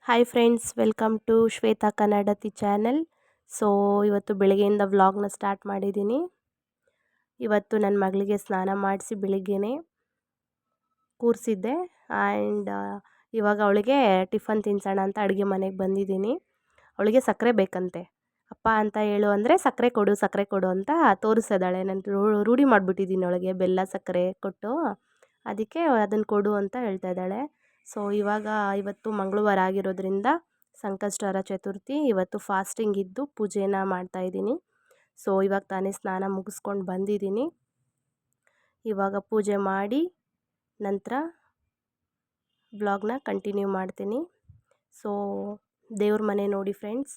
Hi friends, welcome to Shweta Kannadathi channel. So ಇವತ್ತು ಬೆಳಗ್ಗೆಯಿಂದ ವ್ಲಾಗ್ನ ಸ್ಟಾರ್ಟ್ ಮಾಡಿದ್ದೀನಿ. ಇವತ್ತು ನನ್ನ ಮಗಳಿಗೆ ಸ್ನಾನ ಮಾಡಿಸಿ ಬೆಳಿಗ್ಗೆನೇ ಕೂರಿಸಿದ್ದೆ. ಆ್ಯಂಡ್ ಇವಾಗ ಅವಳಿಗೆ ಟಿಫನ್ ತಿನ್ಸೋಣ ಅಂತ ಅಡುಗೆ ಮನೆಗೆ ಬಂದಿದ್ದೀನಿ. ಅವಳಿಗೆ ಸಕ್ಕರೆ ಬೇಕಂತೆ. ಅಪ್ಪ ಅಂತ ಹೇಳು ಅಂದರೆ ಸಕ್ಕರೆ ಕೊಡು ಅಂತ ತೋರಿಸಿದಾಳೆ. ನಾನು ರೂಢಿ ಮಾಡಿಬಿಟ್ಟಿದ್ದೀನಿ ಅವಳಿಗೆ ಬೆಲ್ಲ ಸಕ್ಕರೆ ಕೊಟ್ಟು, ಅದಕ್ಕೆ ಅದನ್ನು ಕೊಡು ಅಂತ ಹೇಳ್ತಾ ಇದ್ದಾಳೆ. ಸೊ ಇವತ್ತು ಮಂಗಳವಾರ ಆಗಿರೋದ್ರಿಂದ ಸಂಕಷ್ಟಹರ ಚತುರ್ಥಿ. ಇವತ್ತು ಫಾಸ್ಟಿಂಗ್ ಇದ್ದು ಪೂಜೆನ ಮಾಡ್ತಾಯಿದ್ದೀನಿ. ಸೊ ಇವಾಗ ತಾನೇ ಸ್ನಾನ ಮುಗಿಸ್ಕೊಂಡು ಬಂದಿದ್ದೀನಿ. ಇವಾಗ ಪೂಜೆ ಮಾಡಿ ನಂತರ ಬ್ಲಾಗ್ನ ಕಂಟಿನ್ಯೂ ಮಾಡ್ತೀನಿ. ಸೊ ದೇವ್ರ ಮನೆ ನೋಡಿ ಫ್ರೆಂಡ್ಸ್,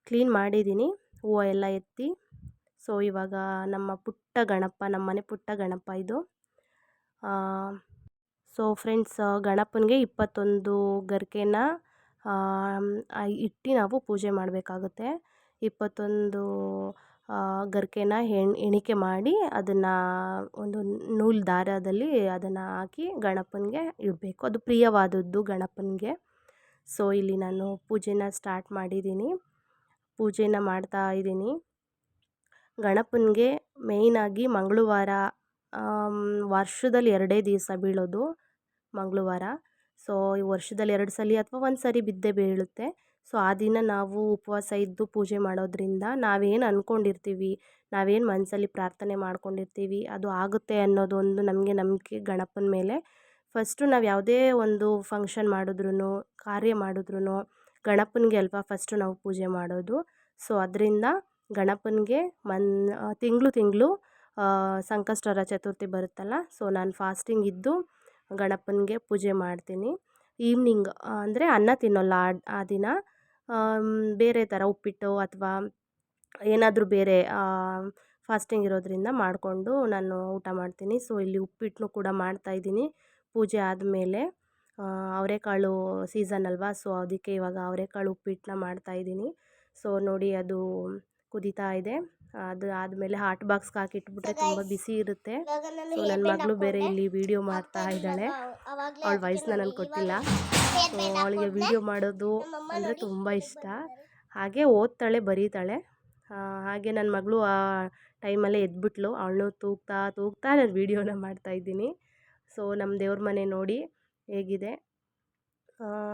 ಕ್ಲೀನ್ ಮಾಡಿದ್ದೀನಿ, ಹೂವು ಎಲ್ಲ ಎತ್ತಿ. ಸೊ ಇವಾಗ ನಮ್ಮ ಪುಟ್ಟ ಗಣಪ, ನಮ್ಮ ಮನೆ ಪುಟ್ಟ ಗಣಪ ಇದು. ಸೊ ಫ್ರೆಂಡ್ಸ್, ಗಣಪನಿಗೆ 21 ಗರಿಕೆನ ಇಟ್ಟು ನಾವು ಪೂಜೆ ಮಾಡಬೇಕಾಗುತ್ತೆ. 21 ಗರಿಕೆನ ಎಣಿಕೆ ಮಾಡಿ ಅದನ್ನು ಒಂದು ನೂಲು ದಾರದಲ್ಲಿ ಅದನ್ನು ಹಾಕಿ ಗಣಪನಿಗೆ ಇಡಬೇಕು. ಅದು ಪ್ರಿಯವಾದದ್ದು ಗಣಪನಿಗೆ. ಸೊ ಇಲ್ಲಿ ನಾನು ಪೂಜೆನ ಸ್ಟಾರ್ಟ್ ಮಾಡಿದ್ದೀನಿ, ಪೂಜೆನ ಮಾಡ್ತಾ ಇದ್ದೀನಿ. ಗಣಪನಿಗೆ ಮೇಯ್ನಾಗಿ ಮಂಗಳವಾರ ವರ್ಷದಲ್ಲಿ 2 ದಿವಸ ಬೀಳೋದು ಮಂಗಳವಾರ. ಸೊ ಈ ವರ್ಷದಲ್ಲಿ 2 ಸಲ ಅಥವಾ 1 ಸರಿ ಬಿದ್ದೇ ಬೀಳುತ್ತೆ. ಸೊ ಆ ದಿನ ನಾವು ಉಪವಾಸ ಇದ್ದು ಪೂಜೆ ಮಾಡೋದ್ರಿಂದ ನಾವೇನು ಅಂದ್ಕೊಂಡಿರ್ತೀವಿ, ನಾವೇನು ಮನಸ್ಸಲ್ಲಿ ಪ್ರಾರ್ಥನೆ ಮಾಡ್ಕೊಂಡಿರ್ತೀವಿ ಅದು ಆಗುತ್ತೆ ಅನ್ನೋದೊಂದು ನಮಗೆ ನಂಬಿಕೆ ಗಣಪನ ಮೇಲೆ. ಫಸ್ಟು ನಾವು ಯಾವುದೇ ಒಂದು ಫಂಕ್ಷನ್ ಮಾಡಿದ್ರೂ, ಕಾರ್ಯ ಮಾಡಿದ್ರೂ ಗಣಪನಿಗೆ ಅಲ್ವಾ ಫಸ್ಟು ನಾವು ಪೂಜೆ ಮಾಡೋದು. ಸೊ ಅದರಿಂದ ಗಣಪನಿಗೆ ತಿಂಗಳು ಸಂಕಷ್ಟಹರ ಚತುರ್ಥಿ ಬರುತ್ತಲ್ಲ, ಸೊ ನಾನು ಫಾಸ್ಟಿಂಗ್ ಇದ್ದು ಗಣಪನಿಗೆ ಪೂಜೆ ಮಾಡ್ತೀನಿ. ಈವ್ನಿಂಗ್ ಅಂದರೆ ಅನ್ನ ತಿನ್ನೋಲ್ಲ ಆ ದಿನ. ಬೇರೆ ಥರ ಉಪ್ಪಿಟ್ಟು ಅಥವಾ ಏನಾದರೂ ಬೇರೆ ಫಾಸ್ಟಿಂಗ್ ಇರೋದ್ರಿಂದ ಮಾಡಿಕೊಂಡು ನಾನು ಊಟ ಮಾಡ್ತೀನಿ. ಸೊ ಇಲ್ಲಿ ಉಪ್ಪಿಟ್ಟನ್ನು ಕೂಡ ಮಾಡ್ತಾಯಿದ್ದೀನಿ ಪೂಜೆ ಆದಮೇಲೆ. ಅವರೆಕಾಳು ಸೀಸನ್ ಅಲ್ವಾ, ಸೊ ಅದಕ್ಕೆ ಇವಾಗ ಅವರೆಕಾಳು ಉಪ್ಪಿಟ್ಟನ್ನ ಮಾಡ್ತಾಯಿದ್ದೀನಿ. ಸೊ ನೋಡಿ ಅದು ಕುದೀತಾ ಇದೆ. ಅದು ಆದಮೇಲೆ ಹಾಟ್ ಬಾಕ್ಸ್ಗೆ ಹಾಕಿಟ್ಬಿಟ್ರೆ ತುಂಬ ಬಿಸಿ ಇರುತ್ತೆ. ಸೊ ನನ್ನ ಮಗಳು ಬೇರೆ ಇಲ್ಲಿ ವೀಡಿಯೋ ಮಾಡ್ತಾ ಇದ್ದಾಳೆ. ಅವಳ ವಯಸ್ಸನ್ನ ನನಗೆ ಗೊತ್ತಿಲ್ಲ. ಸೊ ಅವಳಿಗೆ ವೀಡಿಯೋ ಮಾಡೋದು ಅಂದರೆ ತುಂಬ ಇಷ್ಟ. ಹಾಗೆ ಓದ್ತಾಳೆ, ಬರೀತಾಳೆ. ಹಾಗೆ ನನ್ನ ಮಗಳು ಆ ಟೈಮಲ್ಲೇ ಎದ್ಬಿಟ್ಲು. ಅವಳನ್ನು ತೂಗ್ತಾ ನಾನು ವೀಡಿಯೋನ ಮಾಡ್ತಾಯಿದ್ದೀನಿ. ಸೊ ನಮ್ಮ ದೇವ್ರ ಮನೆ ನೋಡಿ ಹೇಗಿದೆ.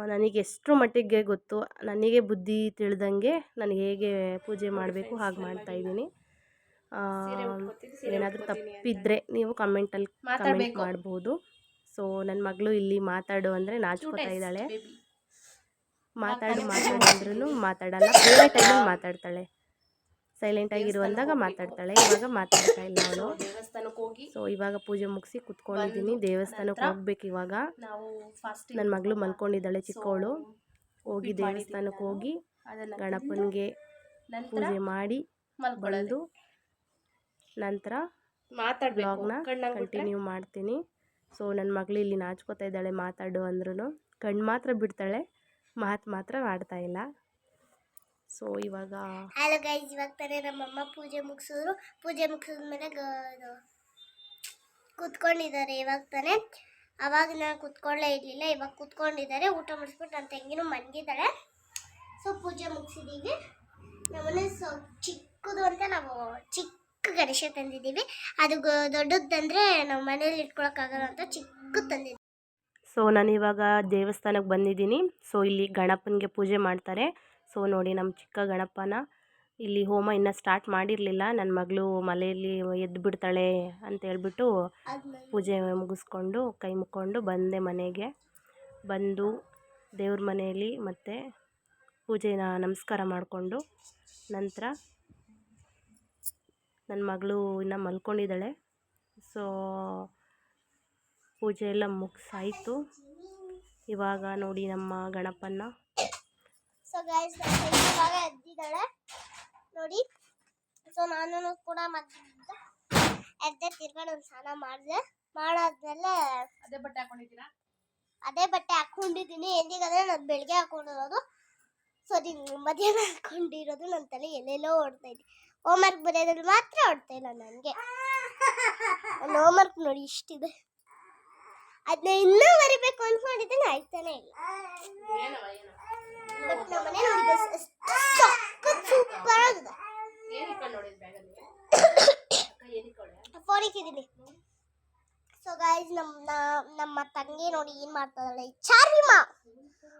ನನಗೆ ಎಷ್ಟರ ಮಟ್ಟಿಗೆ ಗೊತ್ತು, ನನಗೆ ಬುದ್ಧಿ ತಿಳಿದಂಗೆ ನಾನು ಹೇಗೆ ಪೂಜೆ ಮಾಡಬೇಕು ಹಾಗೆ ಮಾಡ್ತಾಯಿದ್ದೀನಿ. ಏನಾದರೂ ತಪ್ಪಿದ್ರೆ ನೀವು ಕಮೆಂಟ್ ಮಾಡ್ಬೋದು. ಸೊ ನನ್ನ ಮಗಳು ಇಲ್ಲಿ ಮಾತಾಡು ಅಂದರೆ ನಾಚ್ಕೋತಾ ಇದ್ದಾಳೆ. ಮಾತಾಡು ಅಂದ್ರೂ ಮಾತಾಡಲ್ಲ. ಬೇರೆ ಟೈಮಲ್ಲಿ ಮಾತಾಡ್ತಾಳೆ, ಸೈಲೆಂಟಾಗಿರು ಅಂದಾಗ ಮಾತಾಡ್ತಾಳೆ. ಇವಾಗ ಮಾತಾಡ್ತಾ ಇಲ್ಲ ಅವಳು. ಸೊ ಇವಾಗ ಪೂಜೆ ಮುಗಿಸಿ ಕುತ್ಕೊಂಡಿದ್ದೀನಿ. ದೇವಸ್ಥಾನಕ್ಕೆ ಹೋಗ್ಬೇಕು ಇವಾಗ. ನನ್ನ ಮಗಳು ಮಲ್ಕೊಂಡಿದ್ದಾಳೆ ಚಿಕ್ಕವಳು. ಹೋಗಿ ದೇವಸ್ಥಾನಕ್ಕೆ ಹೋಗಿ ಗಣಪನಿಗೆ ಪೂಜೆ ಮಾಡಿ ಬಂದು ನಂತರ ಬ್ಲಾಗ್ನ ಕಂಟಿನ್ಯೂ ಮಾಡ್ತೀನಿ. ಸೊ ನನ್ನ ಮಗಳು ಇಲ್ಲಿ ನಾಚ್ಕೋತಾ ಇದ್ದಾಳೆ, ಮಾತಾಡು ಅಂದ್ರೂ ಕಣ್ಣು ಮಾತ್ರ ಬಿಡ್ತಾಳೆ, ಮಾತು ಮಾತ್ರ ಆಡ್ತಾ ಇಲ್ಲ. ಸೊ ಇವಾಗ ಹಲೋ ಗೈಸ್, ಇವಾಗ ತಾನೇ ನಮ್ಮಮ್ಮ ಪೂಜೆ ಮುಗಿಸಿದ್ರು. ಪೂಜೆ ಮುಗಿಸಿದ್ಮೇಲೆ ಕೂತ್ಕೊಂಡಿದ್ದಾರೆ. ಇವಾಗ ತಾನೇ, ಅವಾಗ ನಾನು ಕೂತ್ಕೊಳ್ಳೇ ಇರಲಿಲ್ಲ, ಇವಾಗ ಕೂತ್ಕೊಂಡಿದ್ದಾರೆ. ಊಟ ಮಾಡಿಸ್ಬಿಟ್ಟು ನನ್ನ ತಂಗಿನೂ ಮನ್ಗಿದ್ದಾಳೆ. ಸೊ ಪೂಜೆ ಮುಗಿಸಿದ್ದೀವಿ. ನಮ್ಮನೆ ಚಿಕ್ಕದು ಅಂತ ನಾವು ಚಿಕ್ಕ ಗಣೇಶ ತಂದಿದ್ದೀವಿ. ಅದು ದೊಡ್ಡದಂದರೆ ನಾವು ಮನೇಲಿ ಇಟ್ಕೊಳಕ್ಕಾಗಲ್ಲ ಅಂತ ಚಿಕ್ಕ ತಂದಿದ್ದೀವಿ. ಸೊ ನಾನು ಇವಾಗ ದೇವಸ್ಥಾನಕ್ಕೆ ಬಂದಿದ್ದೀನಿ. ಸೊ ಇಲ್ಲಿ ಗಣಪನಿಗೆ ಪೂಜೆ ಮಾಡ್ತಾರೆ. ಸೊ ನೋಡಿ ನಮ್ಮ ಚಿಕ್ಕ ಗಣಪನ ಇಲ್ಲಿ ಹೋಮ ಇನ್ನೂ ಸ್ಟಾರ್ಟ್ ಮಾಡಿರಲಿಲ್ಲ. ನನ್ನ ಮಗಳು ಮಲೆಯಲ್ಲಿ ಎದ್ದು ಬಿಡ್ತಾಳೆ ಅಂತ ಹೇಳ್ಬಿಟ್ಟು ಪೂಜೆ ಮುಗಿಸ್ಕೊಂಡು ಕೈ ಮುಕ್ಕೊಂಡು ಬಂದೆ ಮನೆಗೆ. ಬಂದು ದೇವ್ರ ಮನೆಯಲ್ಲಿ ಮತ್ತು ಪೂಜೆನ ನಮಸ್ಕಾರ ಮಾಡಿಕೊಂಡು ನಂತರ ನನ್ನ ಮಗಳು ಇನ್ನೂ ಮಲ್ಕೊಂಡಿದ್ದಾಳೆ. ಸೊ ಪೂಜೆ ಎಲ್ಲ ಮುಗಿಸಾಯಿತು. ಇವಾಗ ನೋಡಿ ನಮ್ಮ ಗಣಪನ್ನ. ಸೊ ಗೈಸ್, ಇವಾಗ ಎದ್ದಿದ್ದಾಳೆ ನೋಡಿ. ಸೊ ನಾನು ಕೂಡ ಎದ್ದೆ ತಿರ್ಗಡೆ ಒಂದು ಸ್ನಾನ ಮಾಡಿದೆ. ಮಾಡಾದ್ಮೇಲೆ ಅದೇ ಬಟ್ಟೆ ಹಾಕೊಂಡಿದ್ದೀನಿ. ಎಂದಿಗಾದ್ರೆ ನಾನು ಬೆಳಗ್ಗೆ ಹಾಕೊಂಡಿರೋದು. ಸೊ ಮಧ್ಯಾಹ್ನ ಹಾಕೊಂಡಿರೋದು. ನನ್ನ ತಲೆ ಎಲ್ಲೆಲ್ಲೋ ಓಡ್ತಾ ಇದೆ. ಹೋಮ್ವರ್ಕ್ ಬರೆಯೋದ್ರಲ್ಲಿ ಮಾತ್ರ ಓಡ್ತಾ ಇಲ್ಲ ನನಗೆ. ನನ್ನ ಹೋಮ್ವರ್ಕ್ ನೋಡಿ ಇಷ್ಟಿದೆ, ಅದನ್ನ ಇನ್ನೂ ಬರಿಬೇಕು ಅಂದ್ಕೊಂಡಿದ್ದೇನೆ, ಆಯ್ತಾನೆ ಇಲ್ಲ. ಬಟ್ ನಮ್ಮ ಮನೆ ನೋಡಿ guys, ಎಷ್ಟು ಸೂಪರ್ ಆಗಿದೆ. ಫೋನ್ ಇಕ್ಕಿದ್ದೀನಿ. ಸೊ ಗೈಸ್ ನಮ್ಮ ತಂಗಿ ನೋಡಿ ಏನ್ ಮಾಡ್ತಾಳೆ, ಚಾರ್ವಿಮಾ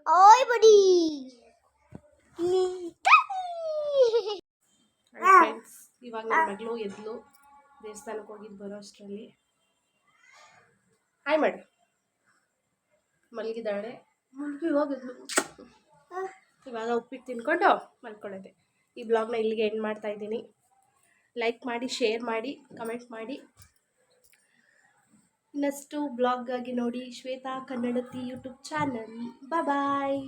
ಓಯ್ ಬಡಿ ಫ್ರೆಂಡ್ಸ್, ಇವಾಗ ನನ್ನ ಮಗಳು ಎದ್ಲು, ದೇವಸ್ಥಾನಕ್ಕೆ ಹೋಗಿದ್ದು ಬರೋ ಅಷ್ಟರಲ್ಲಿ. ಹಾಯ್ ಮಾಡಿ, ಮಲಗಿದ್ದಾಳೆ. ಮಲಗಿ ಹೋಗಿದ್ಲು. ಇವಾಗ ಉಪ್ಪಿಟ್ಟು ತಿನ್ಕೊಂಡು ಮಲ್ಕೊಳ್ಳೋದೆ. ಈ ಬ್ಲಾಗ್ನ ಇಲ್ಲಿಗೆ ಎಂಡ್ ಮಾಡ್ತಾ ಇದ್ದೀನಿ. ಲೈಕ್ ಮಾಡಿ, ಶೇರ್ ಮಾಡಿ, ಕಮೆಂಟ್ ಮಾಡಿ. ಇನ್ನಷ್ಟು ಬ್ಲಾಗಾಗಿ ನೋಡಿ ಶ್ವೇತಾ ಕನ್ನಡತಿ ಯೂಟ್ಯೂಬ್ ಚಾನಲ್. ಬಾಯ್.